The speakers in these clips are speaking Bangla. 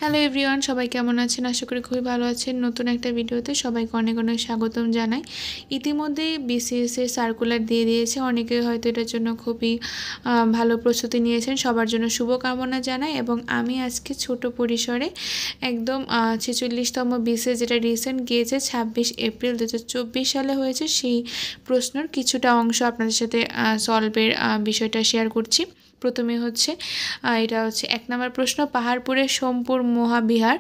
হ্যালো এভরিওয়ান, সবাই কেমন আছেন? আশা করি খুবই ভালো আছেন। নতুন একটা ভিডিওতে সবাইকে অনেক অনেক স্বাগতম জানাই। ইতিমধ্যেই বিসিএস এর সার্কুলার দিয়ে দিয়েছে। অনেকে হয়তো এটার জন্য খুবই ভালো প্রস্তুতি নিয়েছেন। সবার জন্য শুভকামনা জানাই এবং আমি আজকে ছোট পরিসরে একদম 46তম বিসিএস যেটা রিসেন্ট গিয়েছে 26 এপ্রিল 2024 সালে হয়েছে, সেই প্রশ্নের কিছুটা অংশ আপনাদের সাথে সলভের বিষয়টা শেয়ার করছি। প্রথমে হচ্ছে এটা হচ্ছে 1 নম্বর প্রশ্ন, পাহাড়পুরের সোমপুর মহাবিহার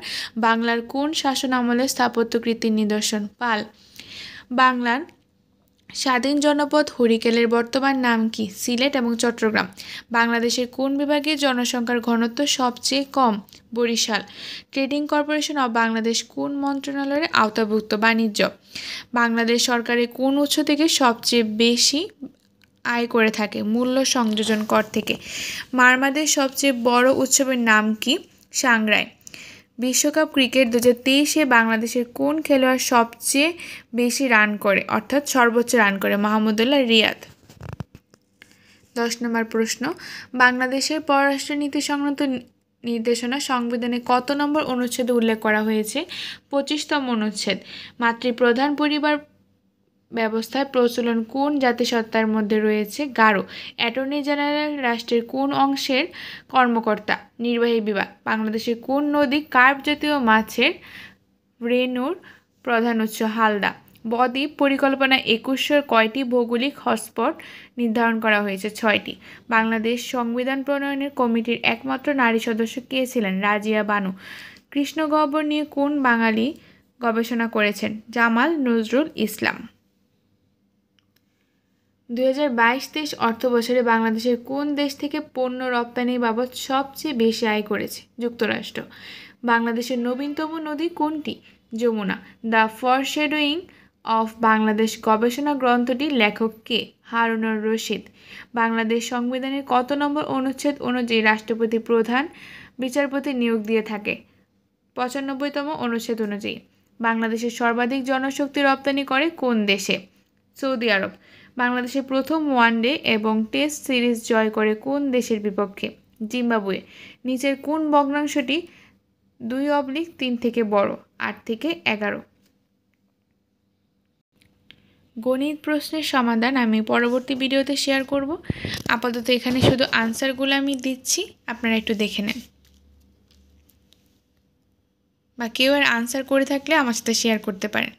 বাংলার কোন শাসন আমলে স্থাপত্যকৃতির নিদর্শন? পাল। বাংলার স্বাধীন জনপদ হরিকেলের বর্তমান নাম কি? সিলেট এবং চট্টগ্রাম। বাংলাদেশের কোন বিভাগে জনসংখ্যার ঘনত্ব সবচেয়ে কম? Barishal. Trading corporation of Bangladesh কোন মন্ত্রণালয়ের আওতাভুক্ত? বাণিজ্য। বাংলাদেশ সরকারের কোন উৎস থেকে সবচেয়ে বেশি আয় করে থাকে? মূল্য সংযোজন কর থেকে। মারমাদের সবচেয়ে বড় উৎসবের নাম কি? সাংগ্রাই। বিশ্বকাপ ক্রিকেট 2023-এ বাংলাদেশের কোন খেলোয়াড় সবচেয়ে বেশি রান করে অর্থাৎ সর্বোচ্চ রান করে? মাহমুদুল্লাহ রিয়াদ। 10 নম্বর প্রশ্ন, বাংলাদেশের পররাষ্ট্রনীতি সংক্রান্ত নির্দেশনা সংবিধানে কত নম্বর অনুচ্ছেদে উল্লেখ করা হয়েছে? 25তম অনুচ্ছেদ। মাতৃপ্রধান পরিবার ব্যবস্থায় প্রচলন কোন জাতিসত্তার মধ্যে রয়েছে? গারো। অ্যাটর্নি জেনারেল রাষ্ট্রের কোন অংশের কর্মকর্তা? নির্বাহী বিভাগ। বাংলাদেশের কোন নদী কার্প জাতীয় মাছের রেণুর প্রধান উৎস? হালদা। বদ্বীপ পরিকল্পনা 2100 কয়টি ভৌগোলিক হটস্পট নির্ধারণ করা হয়েছে? 6টি। বাংলাদেশ সংবিধান প্রণয়নের কমিটির একমাত্র নারী সদস্য কে ছিলেন? রাজিয়া বানু। কৃষ্ণগহ্বর নিয়ে কোন বাঙালি গবেষণা করেছেন? জামাল নজরুল ইসলাম। 2022-23 অর্থবছরে বাংলাদেশের কোন দেশ থেকে পণ্য রপ্তানি বাবদ সবচেয়ে বেশি আয় করেছে? যুক্তরাষ্ট্র। বাংলাদেশের নবীনতম নদী কোনটি? যমুনা। দ্য ফরশ্যাডোয়িং অফ বাংলাদেশ গবেষণা গ্রন্থটির লেখক কে? হারুনুর রশিদ। বাংলাদেশ সংবিধানের কত নম্বর অনুচ্ছেদ অনুযায়ী রাষ্ট্রপতি প্রধান বিচারপতি নিয়োগ দিয়ে থাকে? 95তম অনুচ্ছেদ অনুযায়ী। বাংলাদেশের সর্বাধিক জনশক্তি রপ্তানি করে কোন দেশে? সৌদি আরব। বাংলাদেশের প্রথম ওয়ানডে এবং টেস্ট সিরিজ জয় করে কোন দেশের বিপক্ষে? জিম্বাবুয়ে। নিচের কোন ভগ্নাংশটি 2/3 থেকে বড়? 8 থেকে 11। গণিত প্রশ্নের সমাধান আমি পরবর্তী ভিডিওতে শেয়ার করব। আপাতত এখানে শুধু আনসারগুলো আমি দিচ্ছি, আপনারা একটু দেখে নেন, বা কেউ আর আনসার করে থাকলে আমার সাথে শেয়ার করতে পারেন।